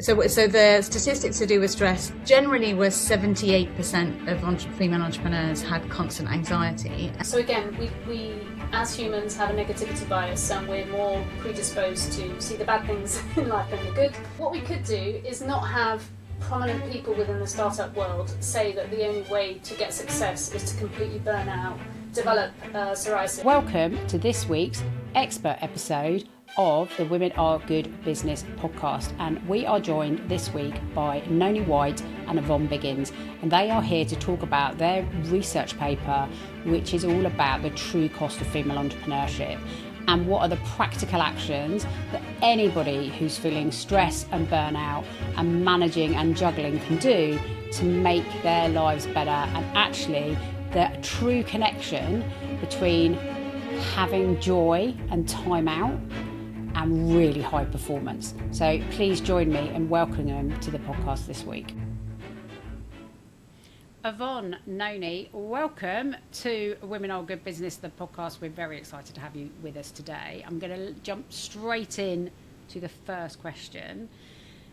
So the statistics to do with stress generally was 78% of female entrepreneurs had constant anxiety. So again, we as humans have a negativity bias, and we're more predisposed to see the bad things in life than the good. What we could do is not have prominent people within the startup world say that the only way to get success is to completely burn out, develop psoriasis. Welcome to this week's expert episode of the Women Are Good Business podcast, and we are joined this week by Nonie and Yvonne Biggins, and they are here to talk about their research paper, which is all about the true cost of female entrepreneurship and what are the practical actions that anybody who's feeling stress and burnout and managing and juggling can do to make their lives better, and actually the true connection between having joy and time out and really high performance. So please join me in welcoming them to the podcast this week. Yvonne, Nonie, welcome to Women Are Good Business, the podcast. We're very excited to have you with us today. I'm going to jump straight in to the first question.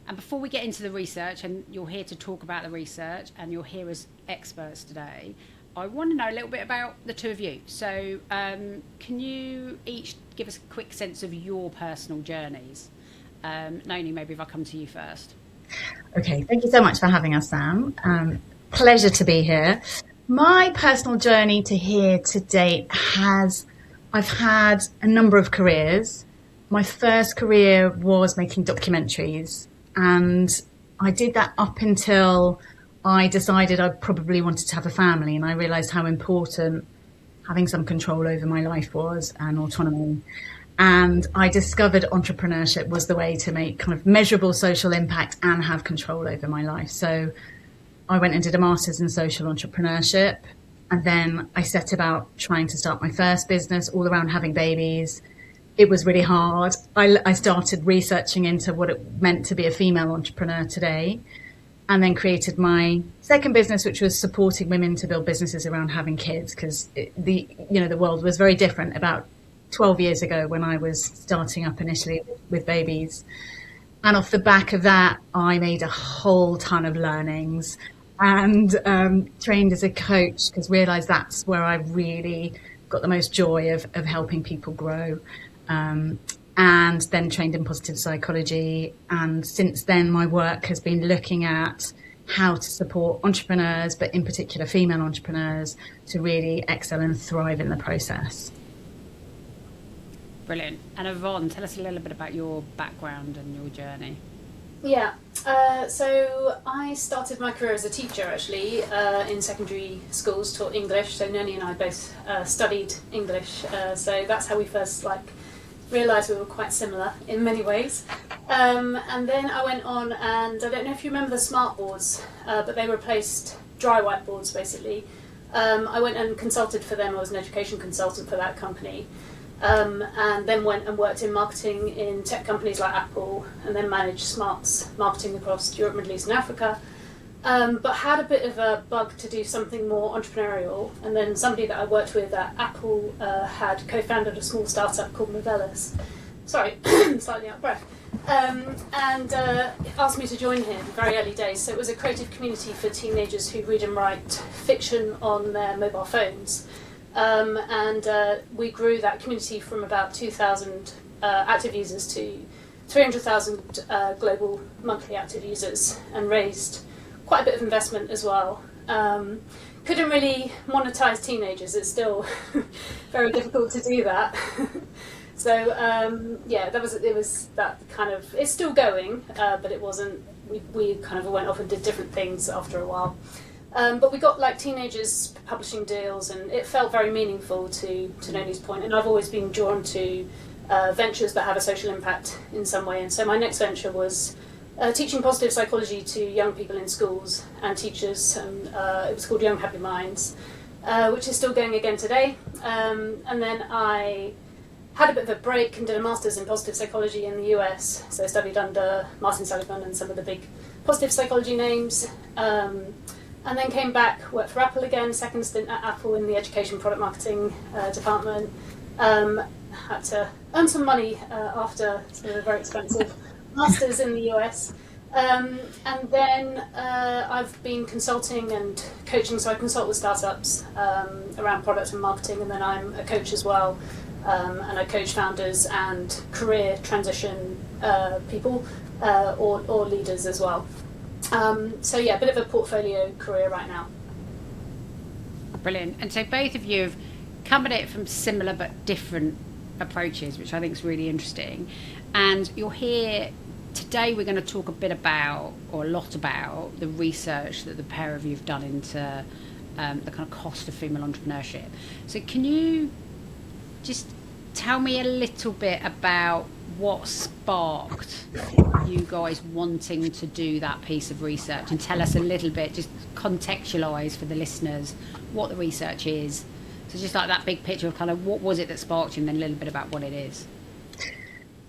And before we get into the research, and you're here to talk about the research and you're here as experts today, I want to know a little bit about the two of you. So can you each give us a quick sense of your personal journeys? Nonie, maybe if I come to you first. Okay, thank you so much for having us, Sam. Pleasure to be here. My personal journey to here to date I've had a number of careers. My first career was making documentaries, and I did that up until I decided I probably wanted to have a family, and I realised how important having some control over my life was, and autonomy. And I discovered entrepreneurship was the way to make kind of measurable social impact and have control over my life. So I went and did a master's in social entrepreneurship, and then I set about trying to start my first business all around having babies. It was really hard. I started researching into what it meant to be a female entrepreneur today, and then created my second business, which was supporting women to build businesses around having kids, because the world was very different about 12 years ago when I was starting up initially with babies. And off the back of that, I made a whole ton of learnings and trained as a coach, because realised that's where I really got the most joy of helping people grow. And then trained in positive psychology. And since then, my work has been looking at how to support entrepreneurs, but in particular female entrepreneurs, to really excel and thrive in the process. Brilliant. And Yvonne, tell us a little bit about your background and your journey. Yeah, so I started my career as a teacher, actually, in secondary schools, taught English. So Nonie and I both studied English, so that's how we first realised we were quite similar in many ways. And then I went on, and I don't know if you remember the smart boards, but they replaced dry whiteboards basically. I went and consulted for them. I was an education consultant for that company, and then went and worked in marketing in tech companies like Apple, and then managed Smart's marketing across Europe, Middle East and Africa. But had a bit of a bug to do something more entrepreneurial, and then somebody that I worked with at Apple had co-founded a small startup called Movelis. Sorry, slightly out of breath. And asked me to join him very early days. So it was a creative community for teenagers who read and write fiction on their mobile phones. And we grew that community from about 2,000 active users to 300,000 global monthly active users, and raised quite a bit of investment as well. Couldn't really monetize teenagers. It's still very difficult to do that. So it was that kind of, it's still going, but it wasn't, we kind of went off and did different things after a while. But we got teenagers publishing deals, and it felt very meaningful to Nonie's point. And I've always been drawn to ventures that have a social impact in some way. And so my next venture was teaching positive psychology to young people in schools and teachers, and it was called Young Happy Minds, which is still going again today. And then I had a bit of a break and did a master's in positive psychology in the US, so I studied under Martin Seligman and some of the big positive psychology names, and then came back, worked for Apple again, second stint at Apple in the education product marketing department. Had to earn some money after sort of a very expensive master's in the US, And then I've been consulting and coaching, so I consult with startups around product and marketing, and then I'm a coach as well, and I coach founders and career transition people or leaders as well. So yeah, a bit of a portfolio career right now. Brilliant. And so both of you have come at it from similar but different approaches, which I think is really interesting. And you're here today. We're going to talk a lot about the research that the pair of you have done into the kind of cost of female entrepreneurship. So can you just tell me a little bit about what sparked you guys wanting to do that piece of research, and tell us a little bit, just contextualise for the listeners what the research is. So just like that big picture of kind of what was it that sparked you, and then a little bit about what it is.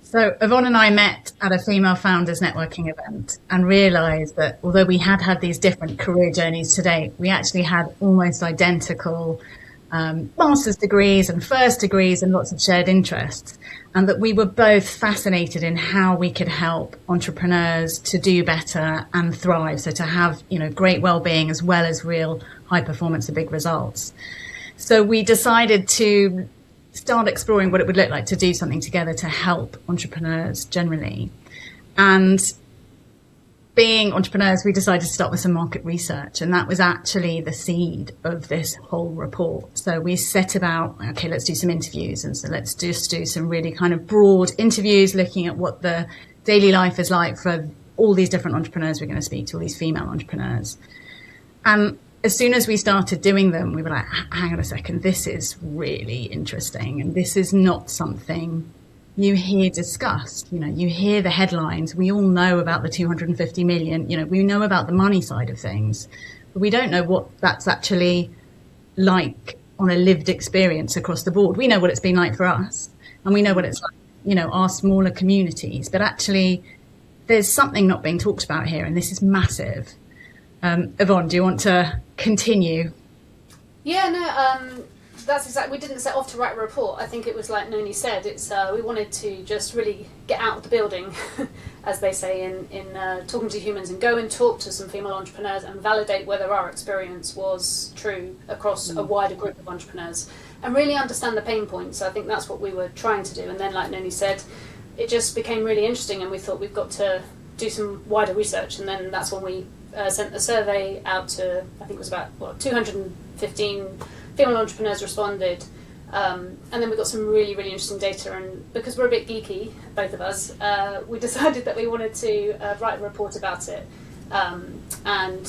So Yvonne and I met at a female founders networking event and realised that although we had these different career journeys to date, we actually had almost identical master's degrees and first degrees and lots of shared interests, and that we were both fascinated in how we could help entrepreneurs to do better and thrive, so to have, great well-being as well as real high performance and big results. So we decided to start exploring what it would look like to do something together to help entrepreneurs generally. And being entrepreneurs, we decided to start with some market research, and that was actually the seed of this whole report. So we set about, okay, let's do some interviews. And so let's just do some really kind of broad interviews looking at what the daily life is like for all these different entrepreneurs we're going to speak to, all these female entrepreneurs. And as soon as we started doing them, we were like, hang on a second, this is really interesting. And this is not something you hear discussed. You hear the headlines. We all know about the 250 million, we know about the money side of things, but we don't know what that's actually like on a lived experience across the board. We know what it's been like for us, and we know what it's like, our smaller communities, but actually there's something not being talked about here, and this is massive. Yvonne, do you want to continue? Yeah, no, that's exactly. We didn't set off to write a report. I think it was like Nonie said. It's we wanted to just really get out of the building, as they say in talking to humans, and go and talk to some female entrepreneurs and validate whether our experience was true across a wider group of entrepreneurs, and really understand the pain points. I think that's what we were trying to do. And then, like Nonie said, it just became really interesting, and we thought we've got to do some wider research. And then that's when we sent a survey out to, I think it was about 215 female entrepreneurs responded, and then we got some really, really interesting data. And because we're a bit geeky, both of us, we decided that we wanted to write a report about it. And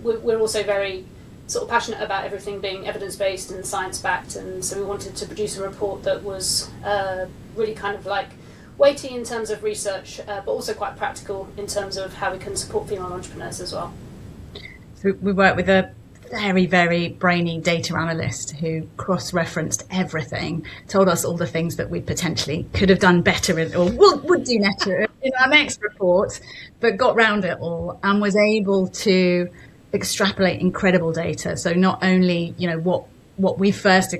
we're also very sort of passionate about everything being evidence-based and science-backed, and so we wanted to produce a report that was really kind of like weighty in terms of research, but also quite practical in terms of how we can support female entrepreneurs as well. So we work with a very, very brainy data analyst who cross-referenced everything, told us all the things that we potentially could have done better or would do better in our next report, but got round it all and was able to extrapolate incredible data. So not only, what we first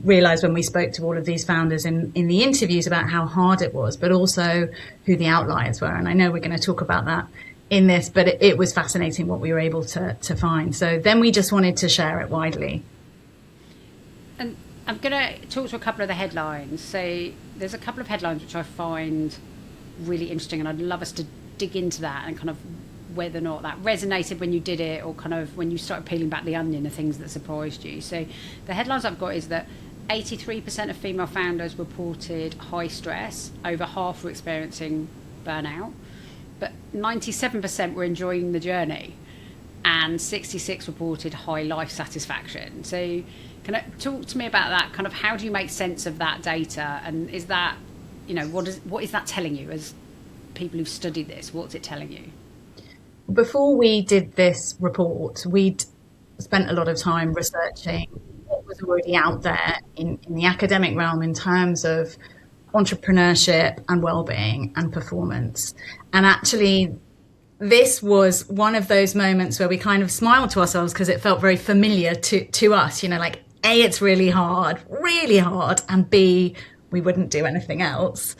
realized when we spoke to all of these founders in the interviews about how hard it was, but also who the outliers were. And I know we're going to talk about that in this, but it was fascinating what we were able to find. So then we just wanted to share it widely. And I'm going to talk to a couple of the headlines. So there's a couple of headlines which I find really interesting, and I'd love us to dig into that and kind of whether or not that resonated when you did it, or kind of when you started peeling back the onion of things that surprised you. So the headlines I've got is that 83% of female founders reported high stress, over half were experiencing burnout, but 97% were enjoying the journey, and 66 reported high life satisfaction. So can you talk to me about that? Kind of how do you make sense of that data, and is that, what is that telling you as people who've studied this? What's it telling you? Before we did this report, we'd spent a lot of time researching what was already out there in the academic realm in terms of entrepreneurship and well-being and performance. And actually, this was one of those moments where we kind of smiled to ourselves because it felt very familiar to us, like A, it's really hard, and B, we wouldn't do anything else.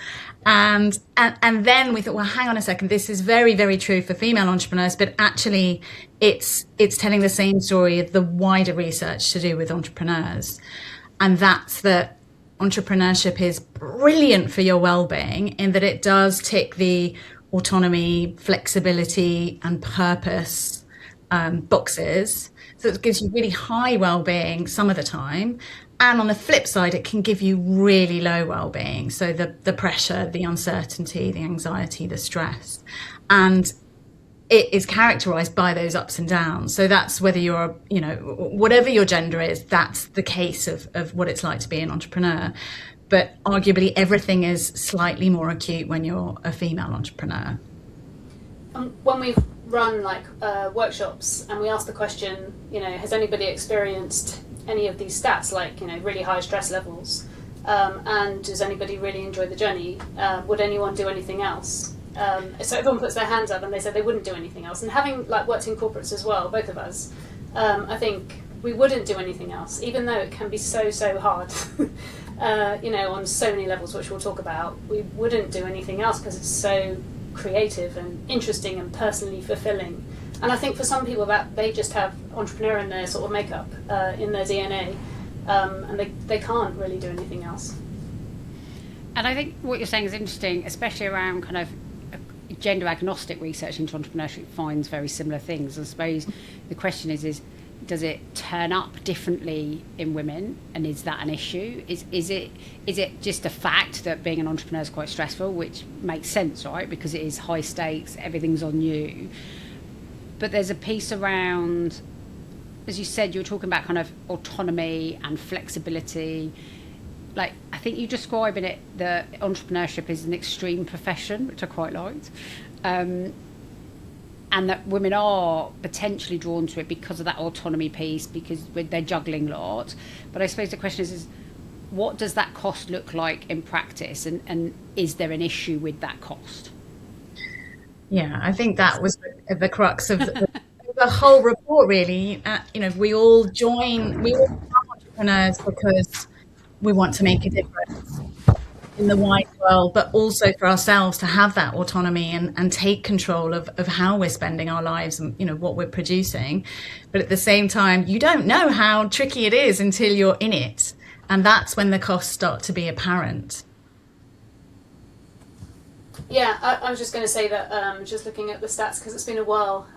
And then we thought, well, hang on a second, this is very, very true for female entrepreneurs, but actually it's telling the same story of the wider research to do with entrepreneurs. And that's that entrepreneurship is brilliant for your well-being in that it does tick the autonomy, flexibility and purpose boxes. So it gives you really high well-being some of the time. And on the flip side, it can give you really low well-being. So the pressure, the uncertainty, the anxiety, the stress. And it is characterized by those ups and downs. So that's whether you're, whatever your gender is, that's the case of what it's like to be an entrepreneur. But arguably everything is slightly more acute when you're a female entrepreneur. When we run workshops and we ask the question, has anybody experienced any of these stats, like really high stress levels, and does anybody really enjoy the journey? Would anyone do anything else? So everyone puts their hands up and they said they wouldn't do anything else. And having worked in corporates as well, both of us, I think we wouldn't do anything else, even though it can be so hard. On so many levels, which we'll talk about, we wouldn't do anything else because it's so creative and interesting and personally fulfilling. And I think for some people that they just have entrepreneur in their sort of makeup, in their DNA, and they can't really do anything else. And I think what you're saying is interesting, especially around kind of gender agnostic research into entrepreneurship finds very similar things. I suppose the question is does it turn up differently in women, and is that an issue? Is it just a fact that being an entrepreneur is quite stressful, which makes sense, right? Because it is high stakes, everything's on you. But there's a piece around, as you said, you were talking about kind of autonomy and flexibility. I think you describe in it that entrepreneurship is an extreme profession, which I quite liked. And that women are potentially drawn to it because of that autonomy piece, because they're juggling a lot. But I suppose the question is what does that cost look like in practice, and is there an issue with that cost? Yeah, I think that was the crux of the whole report, really. We all become entrepreneurs because we want to make a difference in the wide world, but also for ourselves to have that autonomy and take control of how we're spending our lives and what we're producing. But at the same time, you don't know how tricky it is until you're in it, and that's when the costs start to be apparent. Yeah, I was just going to say that, just looking at the stats, because it's been a while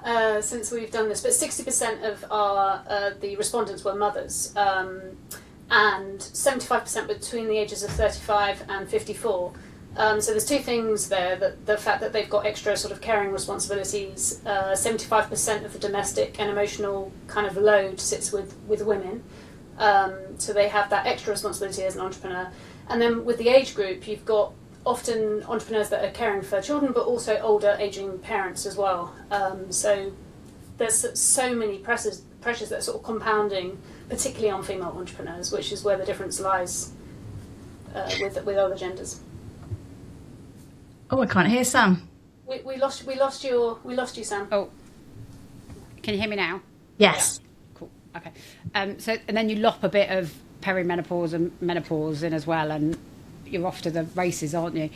since we've done this, but 60% of the respondents were mothers, and 75% between the ages of 35 and 54. So there's two things there, that the fact that they've got extra sort of caring responsibilities, 75% of the domestic and emotional kind of load sits with women, so they have that extra responsibility as an entrepreneur. And then with the age group, you've got often entrepreneurs that are caring for children, but also older aging parents as well. So there's so many pressures that are sort of compounding, particularly on female entrepreneurs, which is where the difference lies with other genders. Oh, I can't hear Sam. We lost you, Sam. Oh, can you hear me now? Yes. Yeah. Cool. Okay. So and then you lop a bit of perimenopause and menopause in as well, and you're off to the races, aren't you?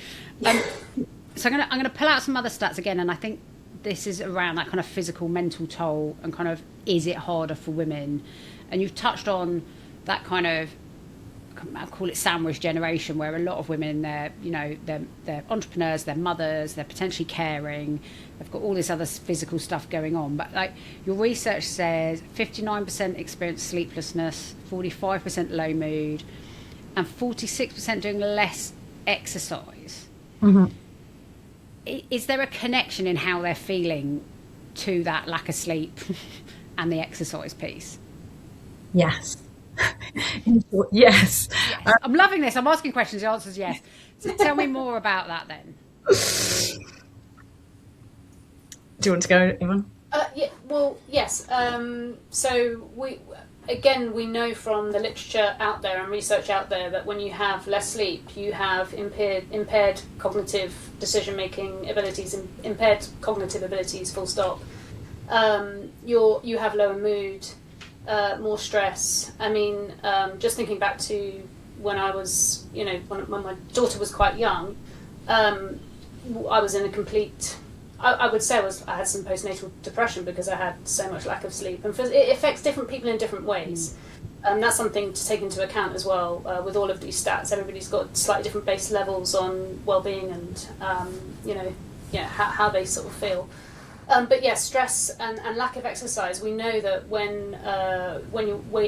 So I'm gonna pull out some other stats again, and I think this is around that kind of physical, mental toll, and kind of is it harder for women? And you've touched on that kind of, I'll call it sandwich generation, where a lot of women, they're entrepreneurs, they're mothers, they're potentially caring, they've got all this other physical stuff going on. But your research says 59% experience sleeplessness, 45% low mood, and 46% doing less exercise. Mm-hmm. Is there a connection in how they're feeling to that lack of sleep and the exercise piece? Yes. Yes. I'm loving this. I'm asking questions. The answer is yes. So tell me more about that then. Do you want to go, Yvonne? Yes. So we know from the literature out there and research out there that when you have less sleep, you have impaired cognitive decision-making abilities, impaired cognitive abilities, full stop. You have lower mood, more stress. I mean, just thinking back to when I was, when my daughter was quite young, I was in a complete, I would say I had some postnatal depression because I had so much lack of sleep. And it affects different people in different ways. That's something to take into account as well with all of these stats. Everybody's got slightly different base levels on well-being and, how they sort of feel. But yeah, stress and lack of exercise. We know that when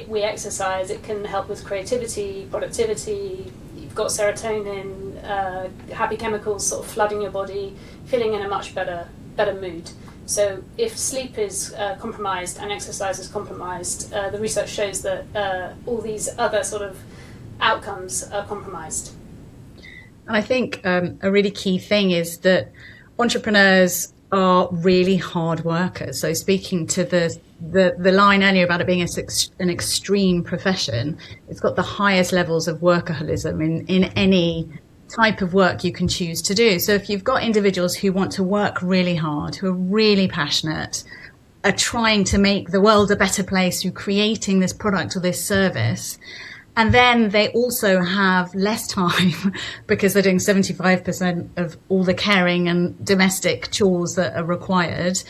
we exercise, it can help with creativity, productivity. You've got serotonin, happy chemicals sort of flooding your body, feeling in a much better mood. So if sleep is compromised and exercise is compromised, the research shows that all these other sort of outcomes are compromised. And I think a really key thing is that entrepreneurs are really hard workers. So speaking to the line earlier about it being an extreme profession, it's got the highest levels of workaholism in any type of work you can choose to do. So if you've got individuals who want to work really hard, who are really passionate, are trying to make the world a better place through creating this product or this service, and then they also have less time because they're doing 75% of all the caring and domestic chores that are required.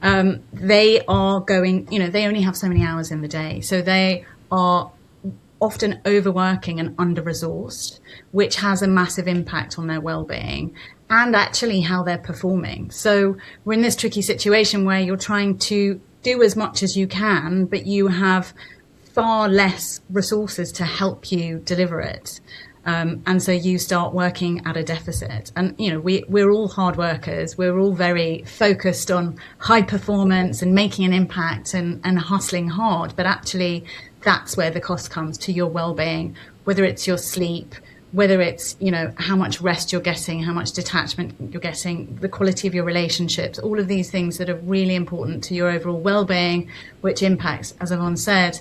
They are going, they only have so many hours in the day. So they are often overworking and under-resourced, which has a massive impact on their well-being and actually how they're performing. So we're in this tricky situation where you're trying to do as much as you can, but you have far less resources to help you deliver it. And so you start working at a deficit. And, we're all hard workers. We're all very focused on high performance and making an impact and hustling hard. But actually, that's where the cost comes to your well-being, whether it's your sleep, whether it's, how much rest you're getting, how much detachment you're getting, the quality of your relationships, all of these things that are really important to your overall well-being, which impacts, as Yvonne said,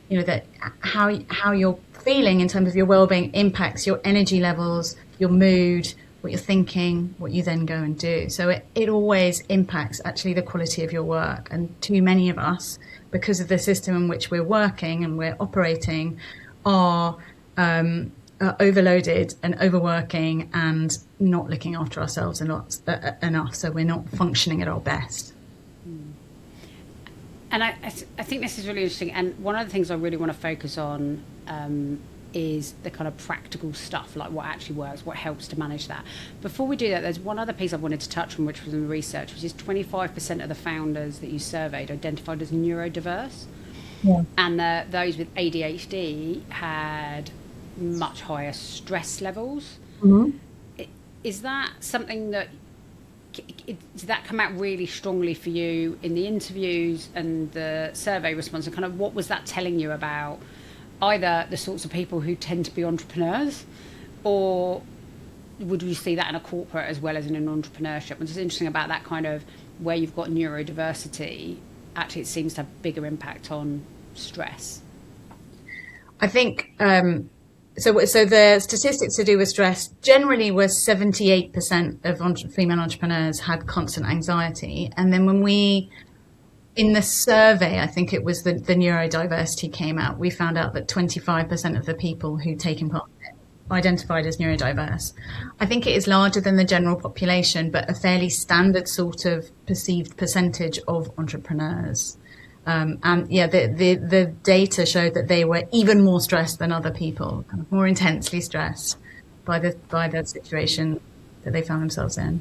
that how you're feeling in terms of your well-being impacts your energy levels, your mood, what you're thinking, what you then go and do. So it always impacts actually the quality of your work. And too many of us, because of the system in which we're working and we're operating, are overloaded and overworking and not looking after ourselves enough. So we're not functioning at our best. And I think this is really interesting. And one of the things I really want to focus on is the kind of practical stuff, like what actually works, what helps to manage that. Before we do that, there's one other piece I wanted to touch on, which was in the research, which is 25% of the founders that you surveyed identified as neurodiverse. Yeah. And those with ADHD had much higher stress levels. Mm-hmm. Is that something that... did that come out really strongly for you in the interviews and the survey response, and kind of what was that telling you about either the sorts of people who tend to be entrepreneurs, or would you see that in a corporate as well as in an entrepreneurship? What's interesting about that kind of where you've got neurodiversity, actually it seems to have bigger impact on stress. I think so the statistics to do with stress generally was 78% of female entrepreneurs had constant anxiety. And then when in the survey, I think it was the neurodiversity came out, we found out that 25% of the people who'd taken part in it identified as neurodiverse. I think it is larger than the general population, but a fairly standard sort of perceived percentage of entrepreneurs. The data showed that they were even more stressed than other people, kind of more intensely stressed by the situation that they found themselves in.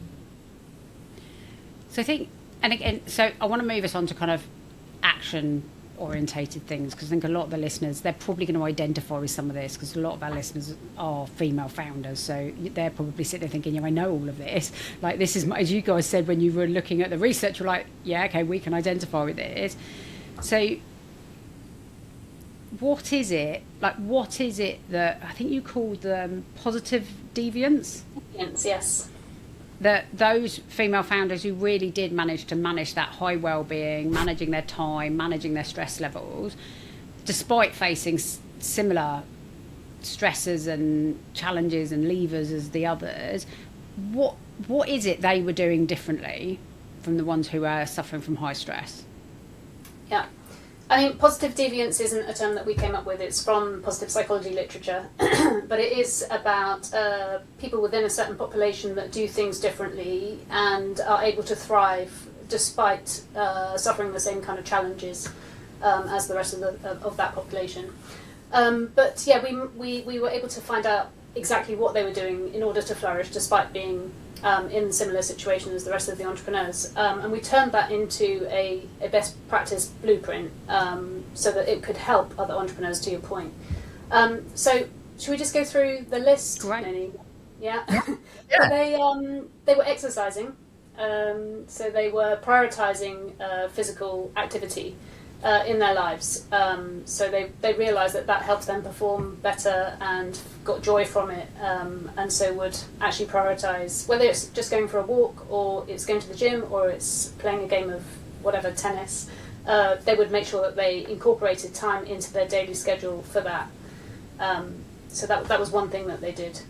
So I think, and again, so I want to move us on to kind of action orientated things, because I think a lot of the listeners, they're probably going to identify with some of this, because a lot of our listeners are female founders, so they're probably sitting there thinking, I know all of this, like this is, as you guys said when you were looking at the research, you're like, yeah, okay, we can identify with this. So what is it that I think you called them positive deviants? Yes. That those female founders who really did manage to manage that high well-being, managing their time, managing their stress levels, despite facing similar stresses and challenges and levers as the others, what is it they were doing differently from the ones who are suffering from high stress? Yeah. I mean, positive deviance isn't a term that we came up with. It's from positive psychology literature, but it is about people within a certain population that do things differently and are able to thrive despite suffering the same kind of challenges as the rest of that population. But yeah, we were able to find out exactly what they were doing in order to flourish despite being in similar situation as the rest of the entrepreneurs, and we turned that into a best practice blueprint so that it could help other entrepreneurs, to your point. So should we just go through the list? Great. Nonie? Yeah. Yeah. They were exercising, so they were prioritizing physical activity in their lives. So they realised that helped them perform better and got joy from it, and so would actually prioritise, whether it's just going for a walk or it's going to the gym or it's playing a game of whatever, tennis, they would make sure that they incorporated time into their daily schedule for that. So that was one thing that they did.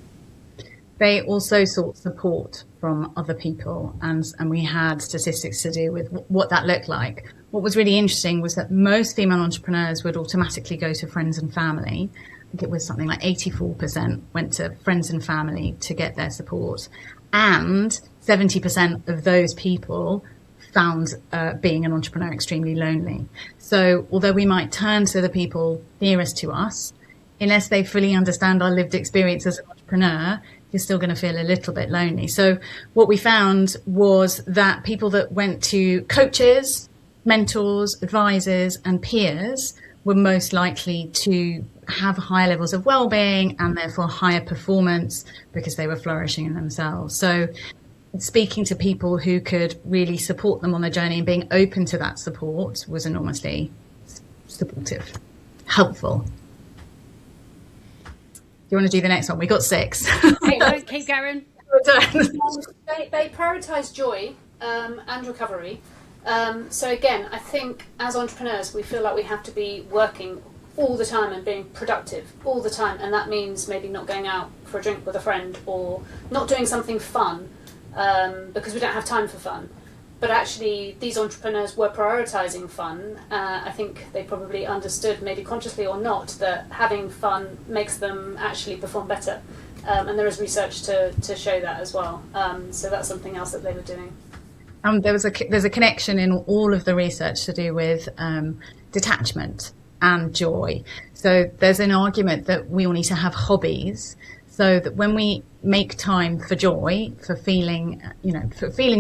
They also sought support from other people, and we had statistics to do with what that looked like. What was really interesting was that most female entrepreneurs would automatically go to friends and family. I think it was something like 84% went to friends and family to get their support, and 70% of those people found being an entrepreneur extremely lonely. So although we might turn to the people nearest to us, unless they fully understand our lived experience as an entrepreneur, you're still going to feel a little bit lonely. So what we found was that people that went to coaches, mentors, advisors, and peers were most likely to have higher levels of well-being and therefore higher performance because they were flourishing in themselves. So speaking to people who could really support them on their journey and being open to that support was enormously supportive, helpful. Do you want to do the next one? We got 6. Keep going. They prioritise joy and recovery. So again, I think as entrepreneurs, we feel like we have to be working all the time and being productive all the time, and that means maybe not going out for a drink with a friend or not doing something fun because we don't have time for fun. But actually, these entrepreneurs were prioritising fun. I think they probably understood, maybe consciously or not, that having fun makes them actually perform better. And there is research to show that as well. So that's something else that they were doing. There's a connection in all of the research to do with detachment and joy. So there's an argument that we all need to have hobbies, so that when we make time for joy, for feeling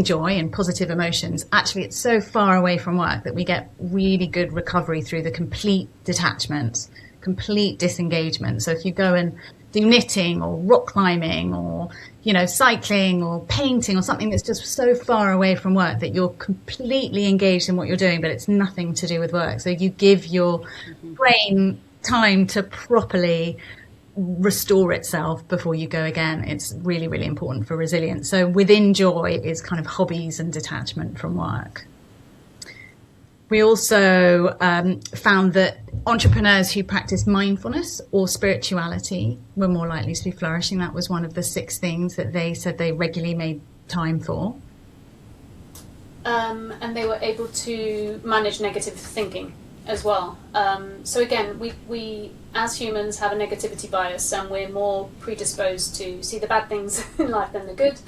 joy and positive emotions, actually it's so far away from work that we get really good recovery through the complete detachment, complete disengagement. So if you go and do knitting or rock climbing or, cycling or painting or something that's just so far away from work that you're completely engaged in what you're doing, but it's nothing to do with work. So you give your brain time to properly restore itself before you go again. It's really, really important for resilience. So within joy is kind of hobbies and detachment from work. We also found that entrepreneurs who practice mindfulness or spirituality were more likely to be flourishing. That was one of the 6 things that they said they regularly made time for. And they were able to manage negative thinking as well. So again, we as humans have a negativity bias, and we're more predisposed to see the bad things in life than the good.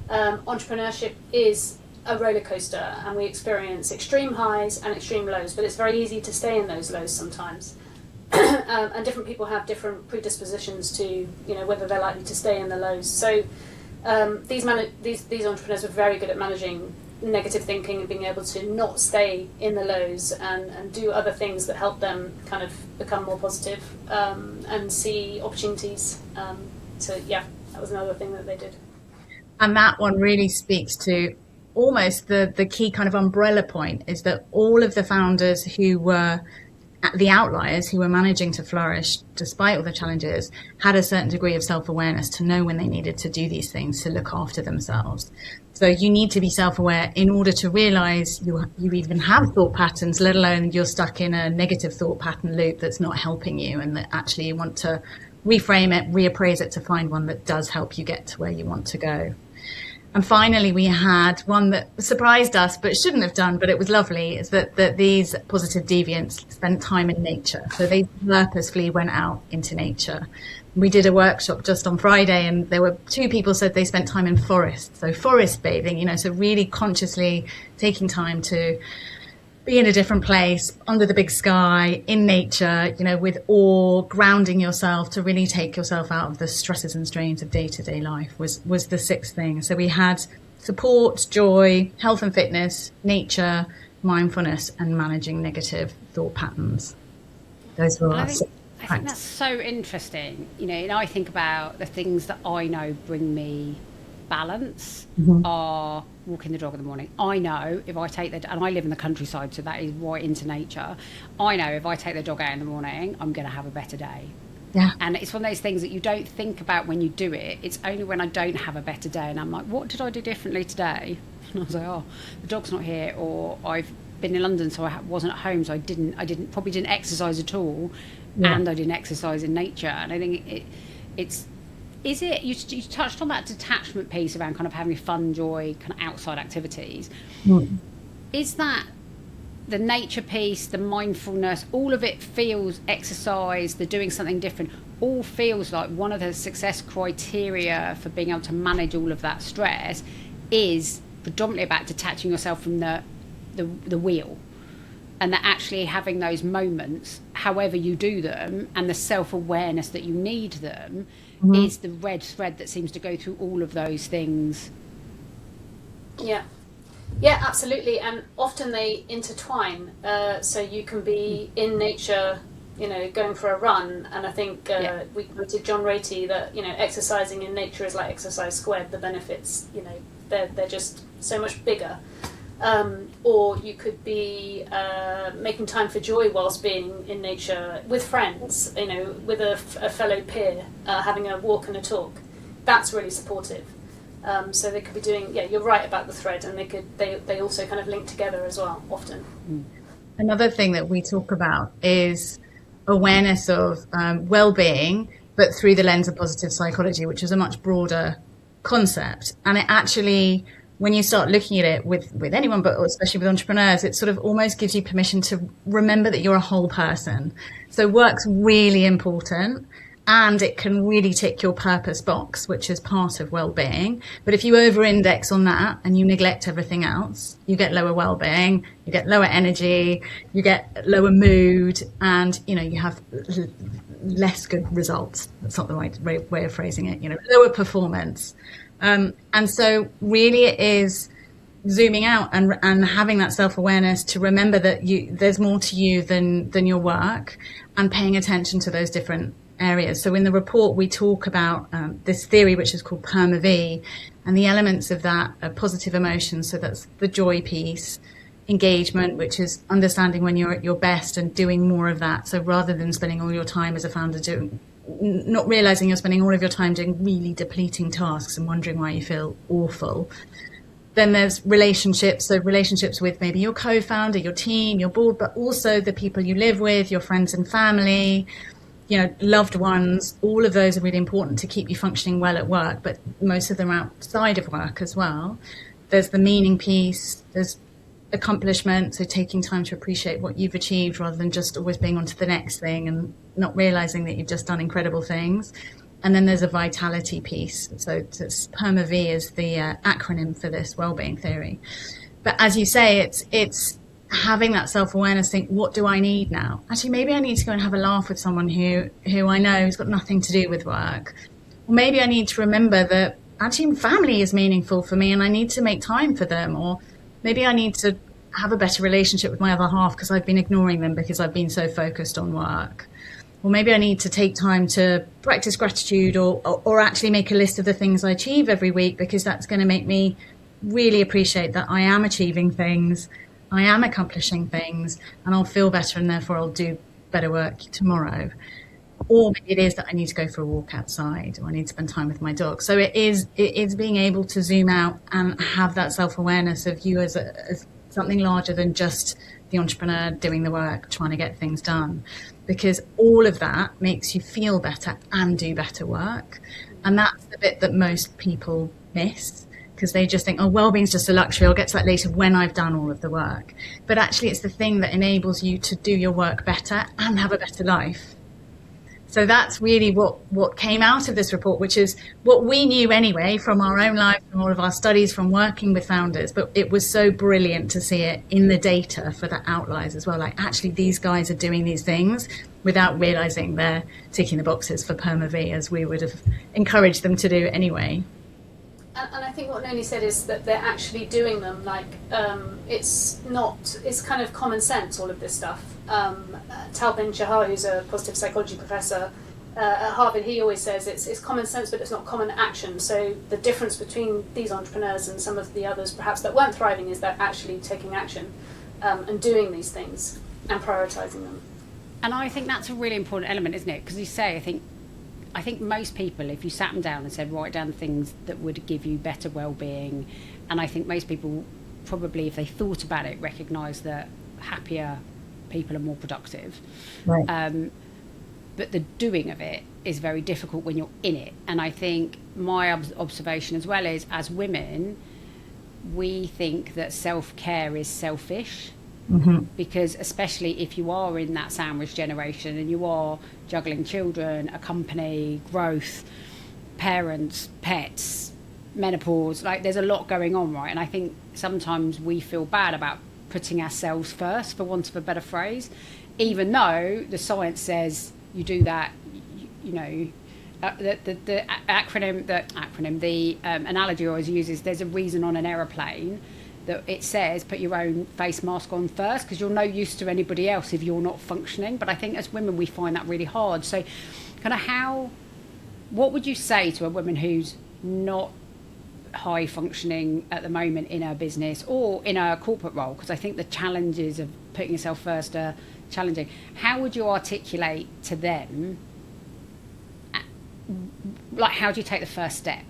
Entrepreneurship is a roller coaster, and we experience extreme highs and extreme lows, but it's very easy to stay in those lows sometimes. And different people have different predispositions to, whether they're likely to stay in the lows. So these entrepreneurs were very good at managing negative thinking and being able to not stay in the lows and do other things that help them kind of become more positive and see opportunities. So yeah, that was another thing that they did. And that one really speaks to almost the key kind of umbrella point, is that all of the founders who were the outliers, who were managing to flourish despite all the challenges, had a certain degree of self-awareness to know when they needed to do these things to look after themselves. So you need to be self-aware in order to realize you even have thought patterns, let alone you're stuck in a negative thought pattern loop that's not helping you, and that actually you want to reframe it, reappraise it to find one that does help you get to where you want to go. And finally, we had one that surprised us, but shouldn't have done, but it was lovely, is that these positive deviants spent time in nature. So they purposefully went out into nature. We did a workshop just on Friday, and there were 2 people said they spent time in forest. So forest bathing, you know, so really consciously taking time to be in a different place, under the big sky, in nature, you know, with awe, grounding yourself to really take yourself out of the stresses and strains of day-to-day life was the 6th thing. So we had support, joy, health and fitness, nature, mindfulness, and managing negative thought patterns. Those were our 6 I think that's so interesting. You know, and I think about the things that I know bring me balance are walking the dog in the morning. I know if I take and I live in the countryside, so that is right into nature. I know if I take the dog out in the morning, I'm going to have a better day. Yeah. And it's one of those things that you don't think about when you do it. It's only when I don't have a better day and I'm like, what did I do differently today? And I was like, oh, the dog's not here, or I've been in London, so I wasn't at home, so I probably didn't exercise at all, and I didn't exercise in nature. And I think it's. Is it, you touched on that detachment piece around kind of having fun, joy, kind of outside activities. Is that the nature piece, the mindfulness, all of it feels, exercise, the doing something different, all feels like one of the success criteria for being able to manage all of that stress is predominantly about detaching yourself from the wheel, and that actually having those moments, however you do them, and the self-awareness that you need them, is the red thread that seems to go through all of those things. Yeah, absolutely. And often they intertwine. So you can be in nature, you know, going for a run. And I think we quoted John Ratey that, you know, exercising in nature is like exercise squared. The benefits, you know, they're just so much bigger. Or you could be making time for joy whilst being in nature with friends, you know, with a fellow peer, having a walk and a talk. That's really supportive. So they could be doing, you're right about the thread, and they also kind of link together as well, often. Another thing that we talk about is awareness of well-being, but through the lens of positive psychology, which is a much broader concept. And it actually, when you start looking at it with anyone, but especially with entrepreneurs, it sort of almost gives you permission to remember that you're a whole person. So work's really important, and it can really tick your purpose box, which is part of well-being. But if you over-index on that and you neglect everything else, you get lower well-being, you get lower energy, you get lower mood, and, you know, you have less good results. That's not the right way of phrasing it, you know, lower performance. And so really it is zooming out and having that self-awareness to remember that there's more to you than your work, and paying attention to those different areas. So in the report, we talk about this theory, which is called PERMA-V, and the elements of that are positive emotions. So that's the joy piece, engagement, which is understanding when you're at your best and doing more of that. So rather than spending all your time as a founder not realizing you're spending all of your time doing really depleting tasks and wondering why you feel awful. Then there's relationships, so relationships with maybe your co-founder, your team, your board, but also the people you live with, your friends and family, you know, loved ones. All of those are really important to keep you functioning well at work, but most of them are outside of work as well. There's the meaning piece, there's accomplishment, so taking time to appreciate what you've achieved rather than just always being on to the next thing and not realizing that you've just done incredible things. And then there's a vitality piece. So PERMA-V is the acronym for this wellbeing theory. But as you say, it's having that self-awareness, think, what do I need now? Actually, maybe I need to go and have a laugh with someone who I know has got nothing to do with work. Or maybe I need to remember that actually family is meaningful for me and I need to make time for them. Or maybe I need to have a better relationship with my other half because I've been ignoring them because I've been so focused on work. Or maybe I need to take time to practice gratitude or actually make a list of the things I achieve every week, because that's going to make me really appreciate that I am achieving things, I am accomplishing things, and I'll feel better and therefore I'll do better work tomorrow. Or maybe it is that I need to go for a walk outside, or I need to spend time with my dog. So it is being able to zoom out and have that self-awareness of you as something larger than just the entrepreneur doing the work, trying to get things done. Because all of that makes you feel better and do better work. And that's the bit that most people miss. because they just think, oh, well-being's just a luxury. I'll get to that later when I've done all of the work. But actually, it's the thing that enables you to do your work better and have a better life. So that's really what came out of this report, which is what we knew anyway from our own lives, from all of our studies, from working with founders. But it was so brilliant to see it in the data for the outliers as well. Like, actually, these guys are doing these things without realizing they're ticking the boxes for PermaV, as we would have encouraged them to do anyway. And I think what Nonie said is that they're actually doing them. Like, it's kind of common sense, all of this stuff. Tal Ben-Shahar, who's a positive psychology professor at Harvard, he always says it's common sense, but it's not common action. So the difference between these entrepreneurs and some of the others, perhaps, that weren't thriving, is they're actually taking action and doing these things and prioritising them. And I think that's a really important element, isn't it? Because you say, I think most people, if you sat them down and said, write down things that would give you better well-being, and I think most people probably, if they thought about it, recognise that happier people are more productive. Right. But the doing of it is very difficult when you're in it. And I think my observation as well is, as women, we think that self-care is selfish. Mm-hmm. Because especially if you are in that sandwich generation and you are juggling children, a company, growth, parents, pets, menopause, like there's a lot going on, right? And I think sometimes we feel bad about putting ourselves first, for want of a better phrase, even though the science says you do that, you know. The analogy I always use is, there's a reason on an aeroplane that it says put your own face mask on first, because you're no use to anybody else if you're not functioning. But I think as women we find that really hard. So kind of what would you say to a woman who's not high functioning at the moment in her business or in a corporate role? Because I think the challenges of putting yourself first are challenging. How would you articulate to them, like, how do you take the first step?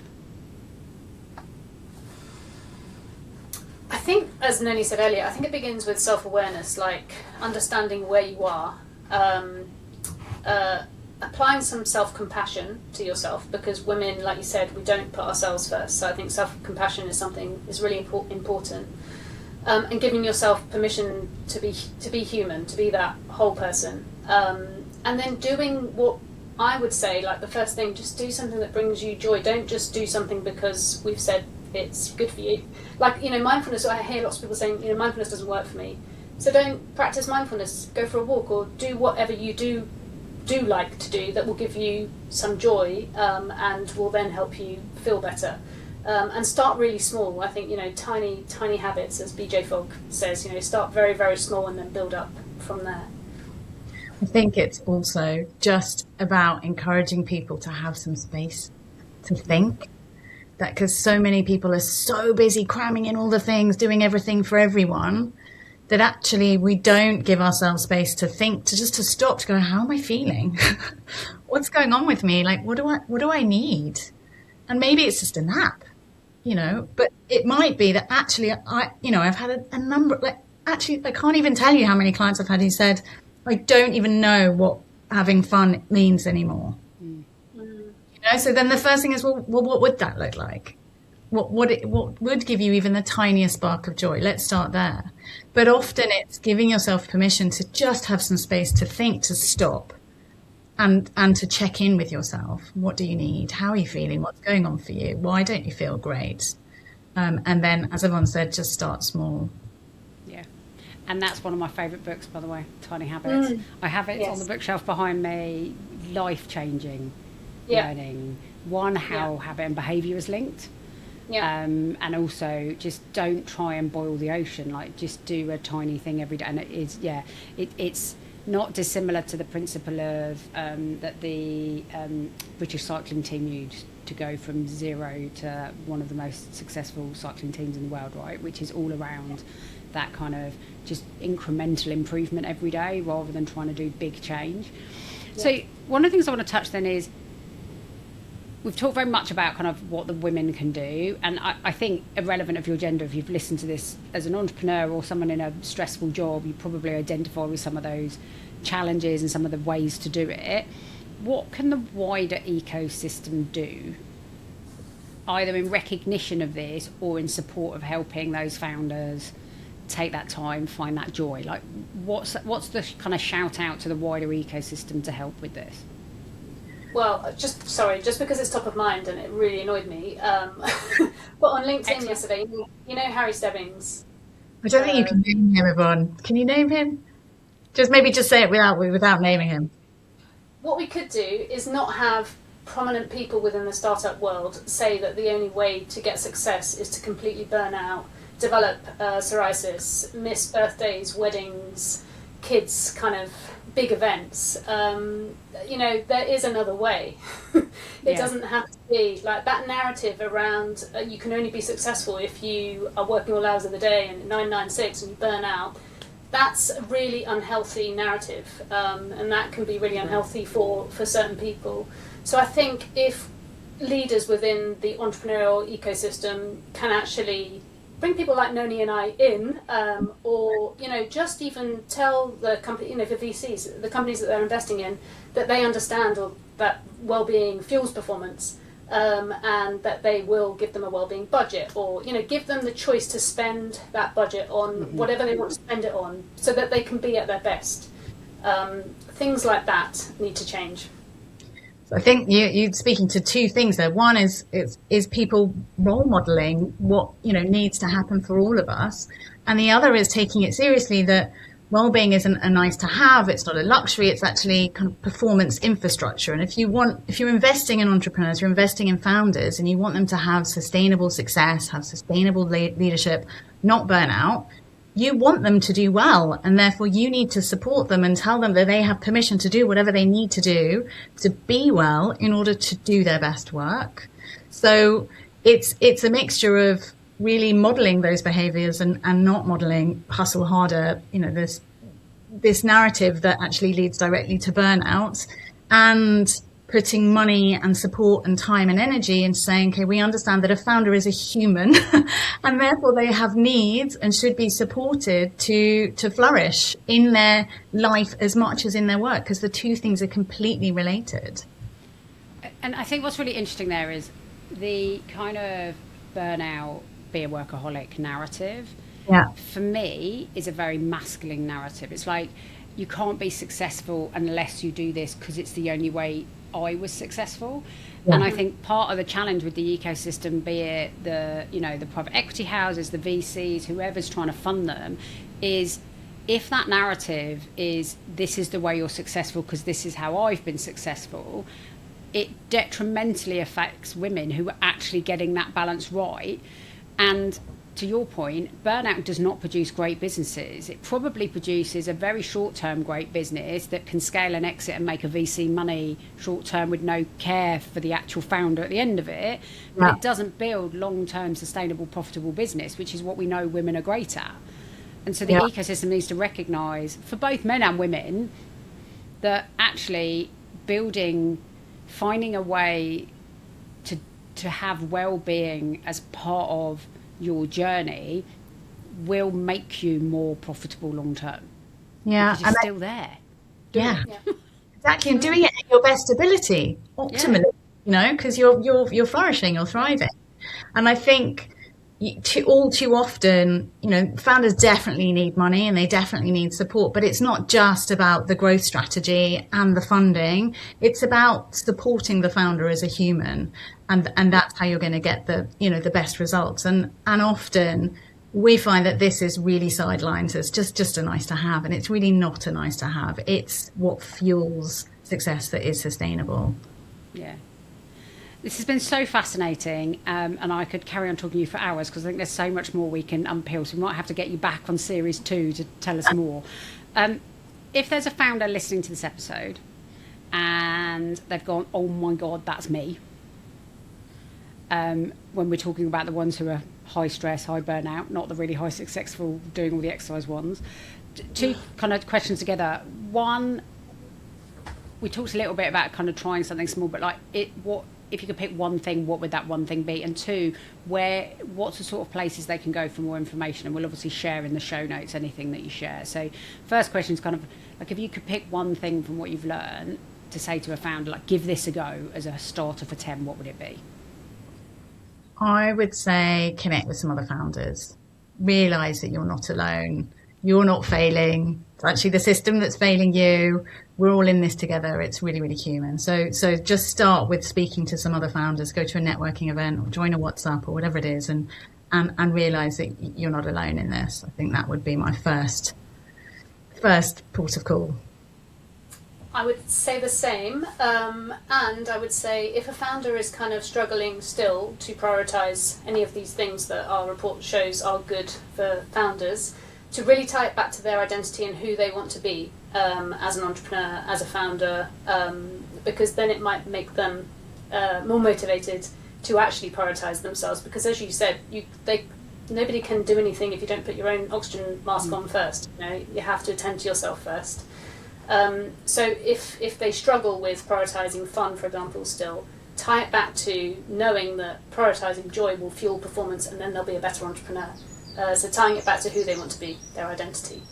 I think, as Nonie said earlier, I think it begins with self-awareness, like understanding where you are, applying some self-compassion to yourself, because women, like you said, we don't put ourselves first. So I think self-compassion is really important, and giving yourself permission to be human, to be that whole person, and then doing what I would say, like the first thing, just do something that brings you joy. Don't just do something because we've said it's good for you. Like, mindfulness, I hear lots of people saying, mindfulness doesn't work for me. So don't practice mindfulness, go for a walk, or do whatever you do like to do that will give you some joy, and will then help you feel better. And start really small. I think, tiny habits, as BJ Fogg says, start very, very small and then build up from there. I think it's also just about encouraging people to have some space to think. That because so many people are so busy cramming in all the things, doing everything for everyone, that actually we don't give ourselves space to think, to stop, to go, how am I feeling? What's going on with me? Like, what do I need? And maybe it's just a nap, but it might be that actually I've had a number, actually, I can't even tell you how many clients I've had who said, I don't even know what having fun means anymore. So then the first thing is, well, what would that look like? What would give you even the tiniest spark of joy? Let's start there. But often it's giving yourself permission to just have some space to think, to stop, and to check in with yourself. What do you need? How are you feeling? What's going on for you? Why don't you feel great? And then, as Yvonne said, just start small. Yeah. And that's one of my favourite books, by the way, Tiny Habits. I have it on the bookshelf behind me, life-changing. Learning how habit and behaviour is linked, and also just don't try and boil the ocean. Like, just do a tiny thing every day, and it's not dissimilar to the principle of that the British cycling team used to go from zero to one of the most successful cycling teams in the world, right? Which is all around that kind of just incremental improvement every day, rather than trying to do big change. So one of the things I want to touch then is, we've talked very much about kind of what the women can do, and I think, irrelevant of your gender, if you've listened to this as an entrepreneur or someone in a stressful job, you probably identify with some of those challenges and some of the ways to do it. What can the wider ecosystem do? either in recognition of this or in support of helping those founders take that time, find that joy? Like, what's the kind of shout out to the wider ecosystem to help with this? Well, just because it's top of mind and it really annoyed me. But on LinkedIn Excellent. yesterday, you know Harry Stebbings. I don't think you can name him, Yvonne. Can you name him? Maybe just say it without naming him. What we could do is not have prominent people within the startup world say that the only way to get success is to completely burn out, develop psoriasis, miss birthdays, weddings, kids, kind of big events. There is another way. It doesn't have to be like that narrative around you can only be successful if you are working all hours of the day and 996 and you burn out. That's a really unhealthy narrative, and that can be really unhealthy for certain people. So I think if leaders within the entrepreneurial ecosystem can actually bring people like Nonie and I in, or just even tell the company, for VCs, the companies that they're investing in, that they understand or that well-being fuels performance, and that they will give them a well-being budget, or give them the choice to spend that budget on whatever they want to spend it on, so that they can be at their best. Things like that need to change. So I think you're speaking to two things there. One is people role modeling what needs to happen for all of us, and the other is taking it seriously that well-being isn't a nice to have. It's not a luxury. It's actually kind of performance infrastructure. And if you're investing in entrepreneurs, you're investing in founders, and you want them to have sustainable success, have sustainable leadership, not burnout. You want them to do well, and therefore you need to support them and tell them that they have permission to do whatever they need to do to be well in order to do their best work. So it's a mixture of really modeling those behaviors and not modeling hustle harder, this narrative that actually leads directly to burnout, and putting money and support and time and energy into saying, okay, we understand that a founder is a human and therefore they have needs and should be supported to flourish in their life as much as in their work, because the two things are completely related. And I think what's really interesting there is the kind of burnout, be a workaholic narrative. Yeah. For me, is a very masculine narrative. It's like, you can't be successful unless you do this because it's the only way I was successful. Yeah. And I think part of the challenge with the ecosystem, be it the private equity houses, the VCs, whoever's trying to fund them, is if that narrative is this is the way you're successful because this is how I've been successful, it detrimentally affects women who are actually getting that balance right. And to your point, burnout does not produce great businesses. It probably produces a very short-term great business that can scale and exit and make a VC money short-term with no care for the actual founder at the end of it. But it doesn't build long-term sustainable, profitable business, which is what we know women are great at. And so the ecosystem needs to recognise, for both men and women, that actually finding a way to have well-being as part of your journey will make you more profitable long term. Yeah, because you're still there. Yeah, exactly, and doing it at your best ability, optimally. Because you're flourishing, you're thriving, and I think all too often, founders definitely need money and they definitely need support, but it's not just about the growth strategy and the funding. It's about supporting the founder as a human, and that's how you're going to get the best results. And often we find that this is really sidelined as just a nice to have, and it's really not a nice to have. It's what fuels success that is sustainable. Yeah. This has been so fascinating, and I could carry on talking to you for hours because I think there's so much more we can unpeel, so we might have to get you back on series 2 to tell us more. If there's a founder listening to this episode and they've gone, oh my God, that's me, when we're talking about the ones who are high stress, high burnout, not the really high successful doing all the exercise ones, two kind of questions together. One, we talked a little bit about kind of trying something small, but if you could pick one thing, what would that one thing be? And two, what's the sort of places they can go for more information? And we'll obviously share in the show notes anything that you share. So first question is kind of like, if you could pick one thing from what you've learned to say to a founder, like, give this a go as a starter for 10, what would it be? I would say connect with some other founders. Realize that you're not alone. You're not failing. It's actually the system that's failing you. We're all in this together. It's really, really human. So just start with speaking to some other founders. Go to a networking event or join a WhatsApp or whatever it is, and realize that you're not alone in this. I think that would be my first port of call. I would say the same, and I would say if a founder is kind of struggling still to prioritise any of these things that our report shows are good for founders, to really tie it back to their identity and who they want to be as an entrepreneur, as a founder, because then it might make them more motivated to actually prioritise themselves. Because as you said, nobody can do anything if you don't put your own oxygen mask on first. You have to attend to yourself first. So if they struggle with prioritising fun, for example, still, tie it back to knowing that prioritising joy will fuel performance, and then they'll be a better entrepreneur. So tying it back to who they want to be, their identity.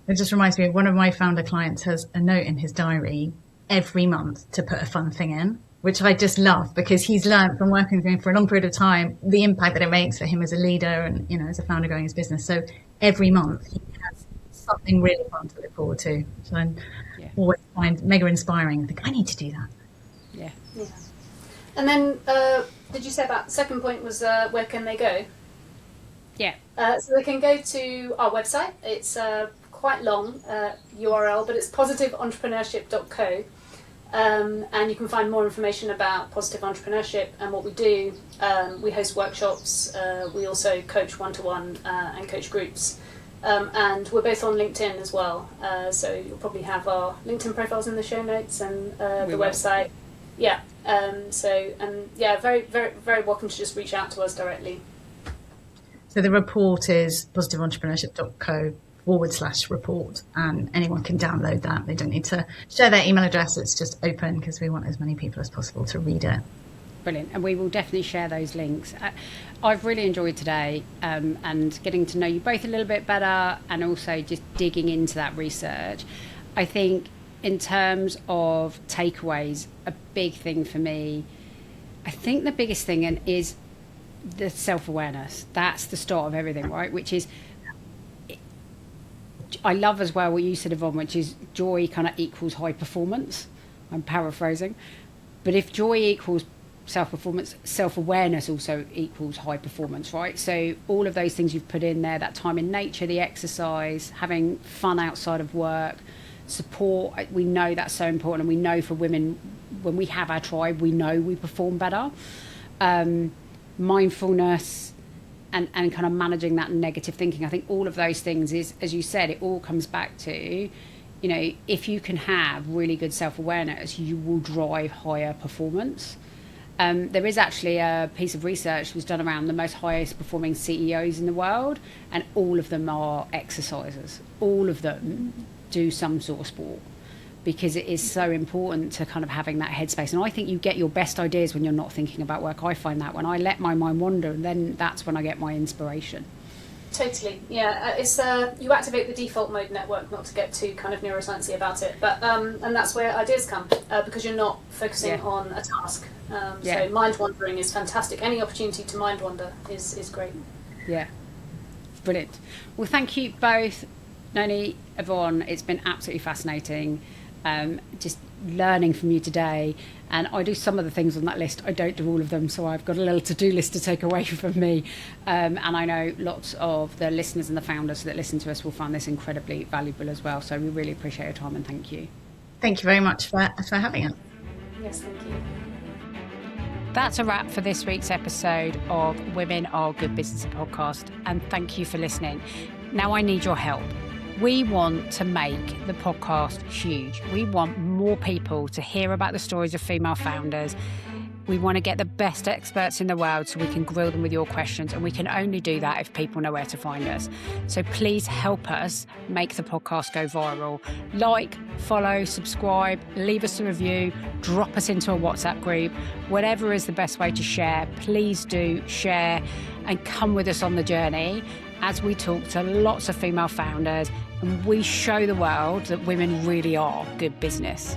It just reminds me, one of my founder clients has a note in his diary every month to put a fun thing in, which I just love, because he's learned from working with me for a long period of time the impact that it makes for him as a leader and, as a founder growing his business. So every month he has something really fun to look forward to. So I always find mega inspiring. I think I need to do that. Yeah. And then, did you say about the second point was where can they go? Yeah. So they can go to our website. It's quite long URL, but it's positiveentrpreneurship.co. And you can find more information about positive entrepreneurship and what we do. We host workshops. We also coach one-to-one and coach groups. And we're both on LinkedIn as well. So you'll probably have our LinkedIn profiles in the show notes and the website. Yeah. Very, very, very welcome to just reach out to us directly. So the report is positiveentrpreneurship.co/report, and anyone can download that. They don't need to share their email address. It's just open because we want as many people as possible to read it. Brilliant. And we will definitely share those links. I've really enjoyed today and getting to know you both a little bit better, and also just digging into that research. I think in terms of takeaways, a big thing for me, I think the biggest thing is the self-awareness. That's the start of everything, right? Which is, I love as well what you said, Yvonne, which is joy kind of equals high performance. I'm paraphrasing. But if joy equals self-performance, self-awareness also equals high performance, right? So all of those things you've put in there, that time in nature, the exercise, having fun outside of work, support, we know that's so important. And we know for women, when we have our tribe, we know we perform better. Mindfulness and kind of managing that negative thinking. I think all of those things is, as you said, it all comes back to, if you can have really good self-awareness, you will drive higher performance. There is actually a piece of research that was done around the most highest performing CEOs in the world, and all of them are exercisers. All of them do some sort of sport, because it is so important to kind of having that headspace. And I think you get your best ideas when you're not thinking about work. I find that when I let my mind wander, then that's when I get my inspiration. Totally, yeah. It's you activate the default mode network, not to get too kind of neurosciencey about it, but and that's where ideas come, because you're not focusing on a task. So mind wandering is fantastic. Any opportunity to mind wander is great. Yeah, brilliant. Well, thank you both, Nonie, Yvonne. It's been absolutely fascinating. Just learning from you today, and I do some of the things on that list. I don't do all of them, so I've got a little to-do list to take away from me, and I know lots of the listeners and the founders that listen to us will find this incredibly valuable as well. So we really appreciate your time, and thank you. Thank you very much for having us. Yes, thank you. That's a wrap for this week's episode of Women Are Good Business podcast, and thank you for listening. Now I need your help. We want to make the podcast huge. We want more people to hear about the stories of female founders. We want to get the best experts in the world so we can grill them with your questions, and we can only do that if people know where to find us. So please help us make the podcast go viral. Like, follow, subscribe, leave us a review, drop us into a WhatsApp group. Whatever is the best way to share, please do share and come with us on the journey as we talk to lots of female founders and we show the world that women really are good business.